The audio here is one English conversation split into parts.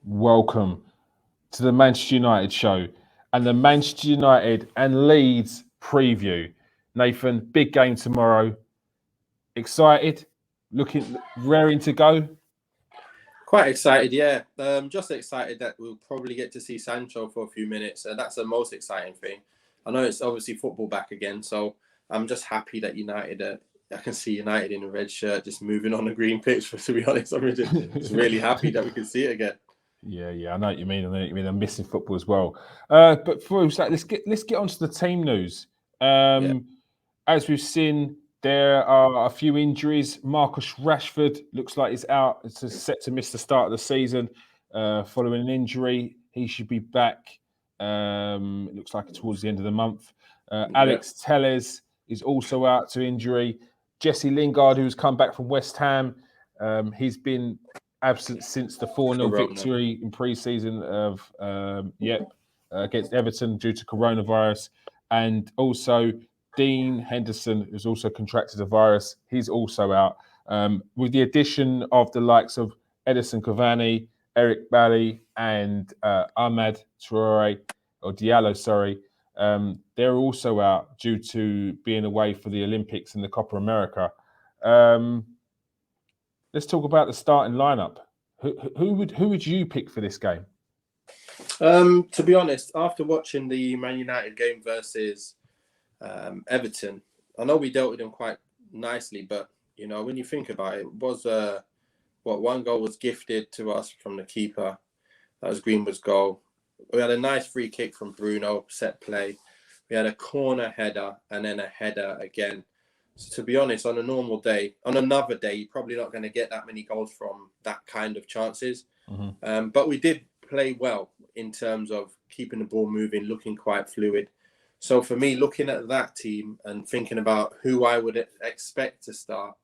Welcome to the Manchester United show and the Manchester United and Leeds preview. Nathan, big game tomorrow. Excited? Looking raring to go? Quite excited, yeah. Just excited that we'll probably get to see Sancho for a few minutes. That's the most exciting thing. I know it's obviously football back again, so I'm just happy that United. I can see United in a red shirt just moving on a green pitch. To be honest, I'm just really happy that we can see it again. Yeah, I know what you mean. I know what you mean. I'm missing football as well. But before we start, let's get on to the team news. Yeah, As we've seen, there are a few injuries. Marcus Rashford looks like he's out. It's set to miss the start of the season following an injury. He should be back. It looks like towards the end of the month. yeah, Alex Telles is also out to injury. Jesse Lingard, who's come back from West Ham, he's been absent since the 4-0 Corona. victory in pre-season of against Everton due to coronavirus, and also Dean Henderson, who's also contracted the virus, he's also out. With the addition of the likes of Edison Cavani, Eric Bailly, and Ahmad Traore, or Diallo, sorry, they're also out due to being away for the Olympics and the Copa America. Let's talk about the starting lineup. Who would you pick for this game? To be honest, after watching the Man United game versus Everton, I know we dealt with them quite nicely, but when you think about it, it was one goal was gifted to us from the keeper. That was Greenwood's goal. We had a nice free kick from Bruno, set play. We had a corner header and then a header again. So to be honest, on a normal day, on another day, you're probably not going to get that many goals from that kind of chances. Mm-hmm. But we did play well in terms of keeping the ball moving, looking quite fluid. So for me, looking at that team and thinking about who I would expect to start,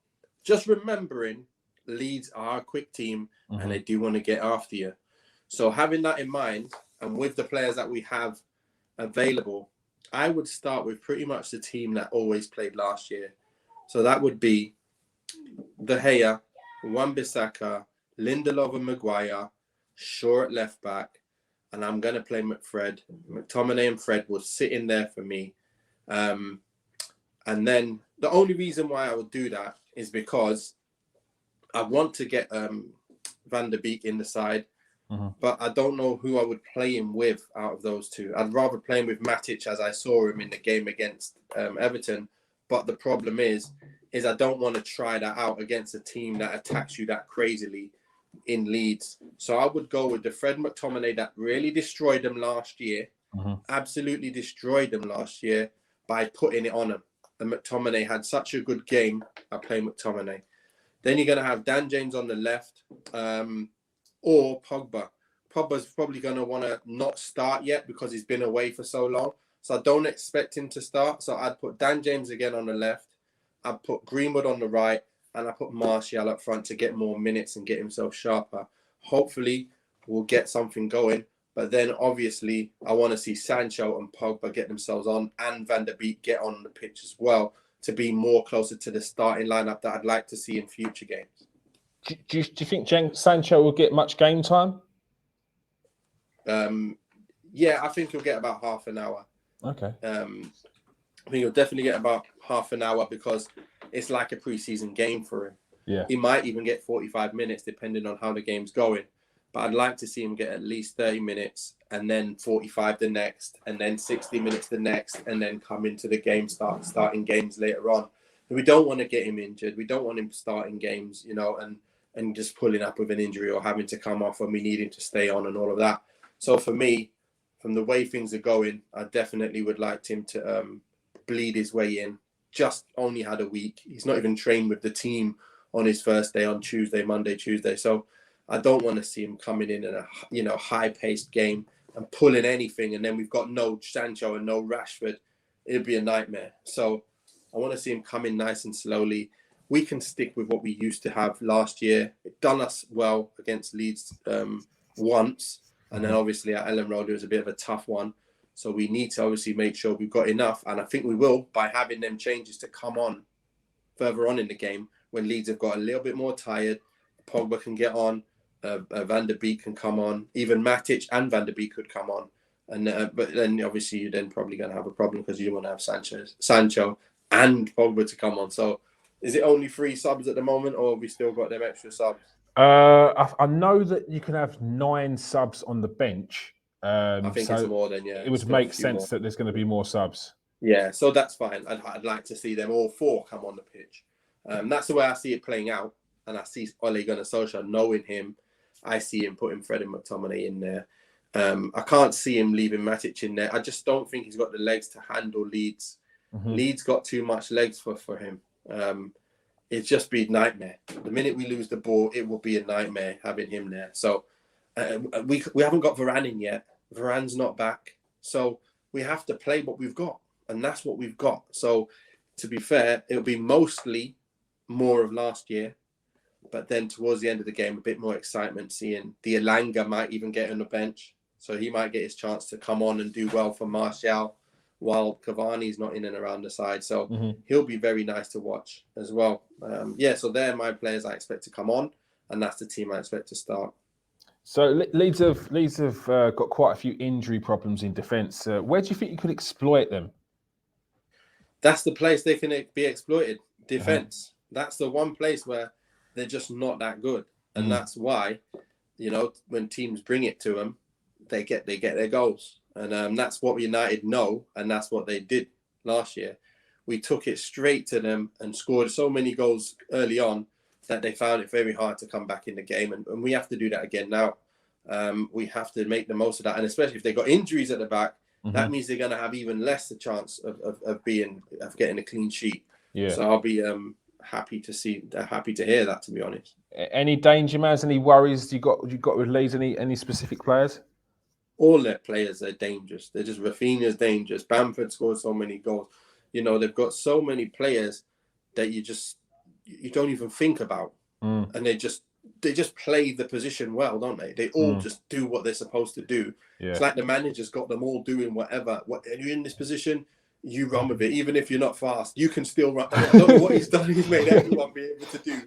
just remembering Leeds are a quick team and they do want to get after you. So having that in mind, and with the players that we have available, I would start with pretty much the team that always played last year. So that would be De Gea, Wan-Bissaka, Lindelof and Maguire, Shaw at left back, and I'm going to play McFred. McTominay and Fred will sit in there for me. And then the only reason why I would do that is because I want to get Van der Beek in the side, but I don't know who I would play him with out of those two. I'd rather play him with Matic, as I saw him in the game against Everton. But the problem is I don't want to try that out against a team that attacks you that crazily in Leeds. So I would go with the Fred McTominay that really destroyed them last year, absolutely destroyed them last year by putting it on them. And McTominay had such a good game. I play McTominay. Then you're going to have Dan James on the left or Pogba. Pogba's probably going to want to not start yet because he's been away for so long. So I don't expect him to start. So I'd put Dan James again on the left. I'd put Greenwood on the right. And I put Martial up front to get more minutes and get himself sharper. Hopefully, we'll get something going. But then, obviously, I want to see Sancho and Pogba get themselves on and Van der Beek get on the pitch as well to be more closer to the starting lineup that I'd like to see in future games. Do you think Sancho will get much game time? Yeah, I think he'll get about half an hour. Okay. I think he'll definitely get about half an hour because it's like a preseason game for him. Yeah. He might even get 45 minutes depending on how the game's going. But I'd like to see him get at least 30 minutes and then 45 the next and then 60 minutes the next and then come into the game, starting games later on. We don't want to get him injured. We don't want him starting games, and just pulling up with an injury or having to come off when we need him to stay on and all of that. So for me, from the way things are going, I definitely would like him to bleed his way in. Just only had a week. He's not even trained with the team on his first day on Monday, Tuesday. So I don't want to see him coming in a high-paced game and pulling anything. And then we've got no Sancho and no Rashford. It'd be a nightmare. So I want to see him come in nice and slowly. We can stick with what we used to have last year. It done us well against Leeds once. And then obviously at Ellen Road, it was a bit of a tough one. So we need to obviously make sure we've got enough. And I think we will by having them changes to come on further on in the game when Leeds have got a little bit more tired. Pogba can get on. Van der Beek can come on. Even Matic and Van der Beek could come on. And but then obviously you're then probably going to have a problem because you want to have Sancho and Pogba to come on. So is it only 3 subs at the moment, or have we still got them extra subs? I know that you can have 9 subs on the bench. I think it's more than it would make sense that there's going to be more subs. Yeah, so that's fine. I'd like to see them all 4 come on the pitch. That's the way I see it playing out. And I see Ole Gunnar Solskjaer, knowing him, I see him putting Fred and McTominay in there. I can't see him leaving Matic in there. I just don't think he's got the legs to handle Leeds. Mm-hmm. Leeds got too much legs for him. It'd just be a nightmare. The minute we lose the ball, it will be a nightmare having him there. So we haven't got Varane in yet. Varane's not back. So we have to play what we've got. And that's what we've got. So to be fair, it'll be mostly more of last year. But then towards the end of the game, a bit more excitement, seeing the Elanga might even get on the bench. So he might get his chance to come on and do well for Martial while Cavani's not in and around the side. So he'll be very nice to watch as well. So they're my players I expect to come on, and that's the team I expect to start. So Leeds have got quite a few injury problems in defence. Where do you think you could exploit them? That's the place they can be exploited. Defence. That's the one place where they're just not that good, and that's why, when teams bring it to them, they get their goals, and that's what United know, and that's what they did last year. We took it straight to them and scored so many goals early on that they found it very hard to come back in the game, and we have to do that again now. We have to make the most of that, and especially if they got injuries at the back, that means they're going to have even less a chance of getting a clean sheet. Yeah. So I'll be happy to hear that, to be honest. Any danger, Maz? Any worries you got with Leeds? Any specific players? All their players are dangerous. They're just Rafinha's dangerous. Bamford scored so many goals. They've got so many players that you don't even think about, and they just play the position well, don't they? They all just do what they're supposed to do. Yeah. It's like the manager's got them all doing whatever. And you're in this position, you run with it. Even if you're not fast, you can still run. I don't know what he's done. He's made everyone be able to do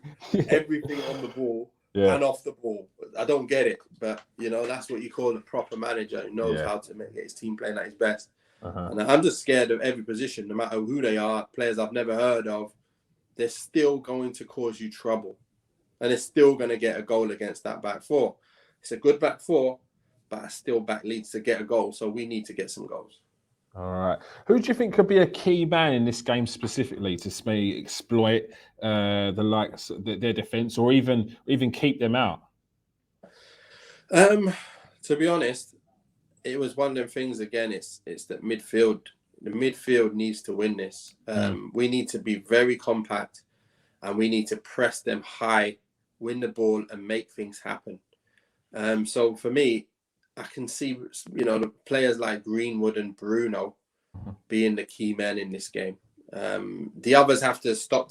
everything on the ball and off the ball. I don't get it, but that's what you call a proper manager who knows how to get his team playing at his best. And I'm just scared of every position, no matter who they are. Players I've never heard of, they're still going to cause you trouble. And they're still going to get a goal against that back 4. It's a good back 4, but I still back Leeds to get a goal. So we need to get some goals. All right. Who do you think could be a key man in this game specifically to exploit the likes their defence, or even keep them out? To be honest, it was one of them things again. It's that midfield. The midfield needs to win this. We need to be very compact, and we need to press them high, win the ball, and make things happen. So for me, I can see, the players like Greenwood and Bruno being the key men in this game. The others have to stop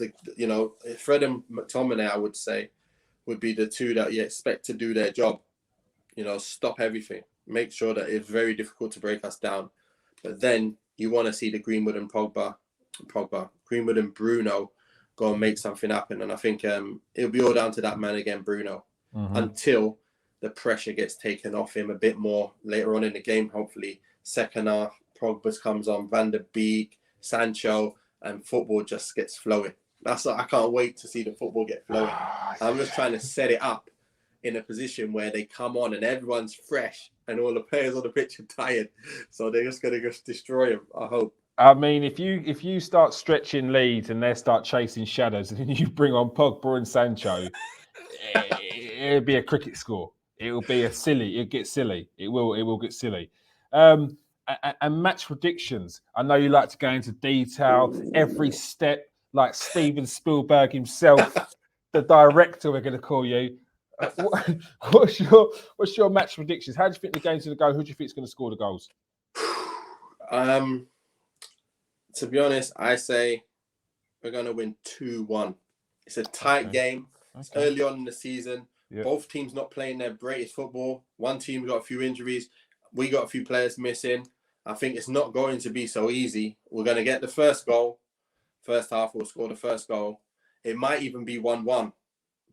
Fred and McTominay, I would say, would be the 2 that you expect to do their job. Stop everything. Make sure that it's very difficult to break us down. But then you want to see the Greenwood and Greenwood and Bruno go and make something happen. And I think it'll be all down to that man again, Bruno, until the pressure gets taken off him a bit more later on in the game. Hopefully, second half, Pogba comes on, Van der Beek, Sancho, and football just gets flowing. I can't wait to see the football get flowing. I'm just trying to set it up in a position where they come on and everyone's fresh and all the players on the pitch are tired. So they're just going to destroy them, I hope. I mean, if you start stretching Leeds and they start chasing shadows, and then you bring on Pogba and Sancho, it'll be a cricket score. It'll get silly. It will get silly. And match predictions. I know you like to go into detail, every step, like Steven Spielberg himself, the director. We're going to call you. What's your match predictions? How do you think the game's going to go? Who do you think is going to score the goals? To be honest, I say we're going to win 2-1. It's a tight game. It's early on in the season. Yep. Both teams not playing their greatest football. One team got a few injuries. We got a few players missing. I think it's not going to be so easy. We're going to get the first goal. First half, we'll score the first goal. It might even be 1-1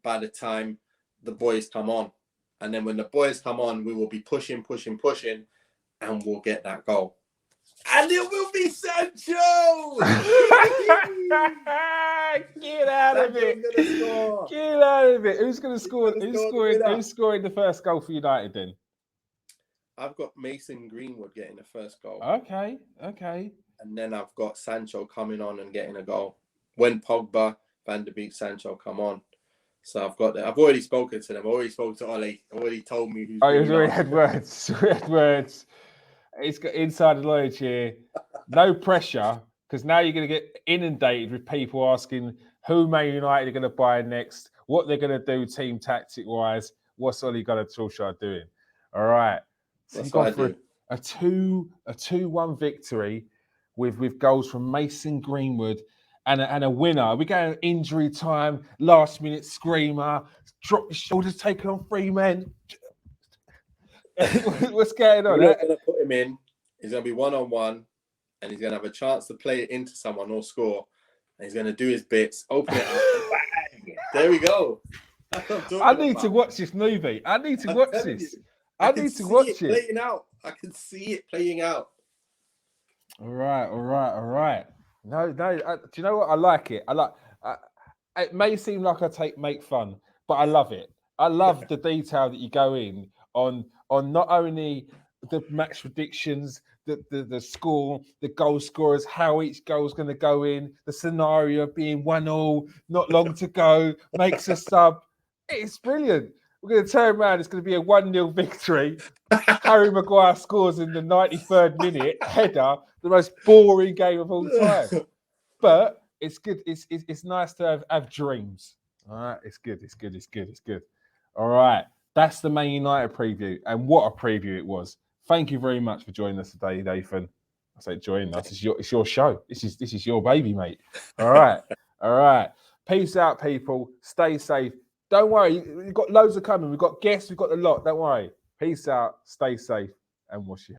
by the time the boys come on. And then when the boys come on, we will be pushing, and we'll get that goal. And it will be Sancho! Get out of it! Gonna score. Get out of it! Who's going to score? Who's scoring the first goal for United then? I've got Mason Greenwood getting the first goal. Okay. And then I've got Sancho coming on and getting a goal. When Pogba, Van der Beek, Sancho come on. So I've got that. I've already spoken to them. I've already spoken to Ole. Already told me who's. Oh, he's already had words. Words. It's got insider knowledge here. No pressure, because now you're going to get inundated with people asking who Man United are going to buy next, what they're going to do team tactic-wise, what's Ole Gunnar Solskjaer doing. All right. So you've gone for a 2-1 victory with goals from Mason Greenwood and a winner. We're going injury time, last minute screamer, drop your shoulders, taking on 3 men. What's going on? We're going to put him in. He's going to be 1-on-1, and he's going to have a chance to play it into someone or score. And he's going to do his bits, open it up, bang! There we go. I need to watch this movie. I need to watch this. I need to watch it. Playing out. I can see it playing out. All right. No. Do you know what? I like it. It may seem like I make fun, but I love it. I love the detail that you go in on not only the match predictions, the score, the goal scorers, how each goal is going to go in, the scenario being 1-1, not long to go, makes a sub. It's brilliant. We're going to turn around. It's going to be a 1-0 victory. Harry Maguire scores in the 93rd minute, header, the most boring game of all time. But it's good. It's nice to have dreams. All right, it's good. All right, that's the Man United preview, and what a preview it was. Thank you very much for joining us today, Nathan. I say joining us. It's your show. This is your baby, mate. All right. Peace out, people. Stay safe. Don't worry. We've got loads of coming. We've got guests. We've got a lot. Don't worry. Peace out. Stay safe, and wash your hands.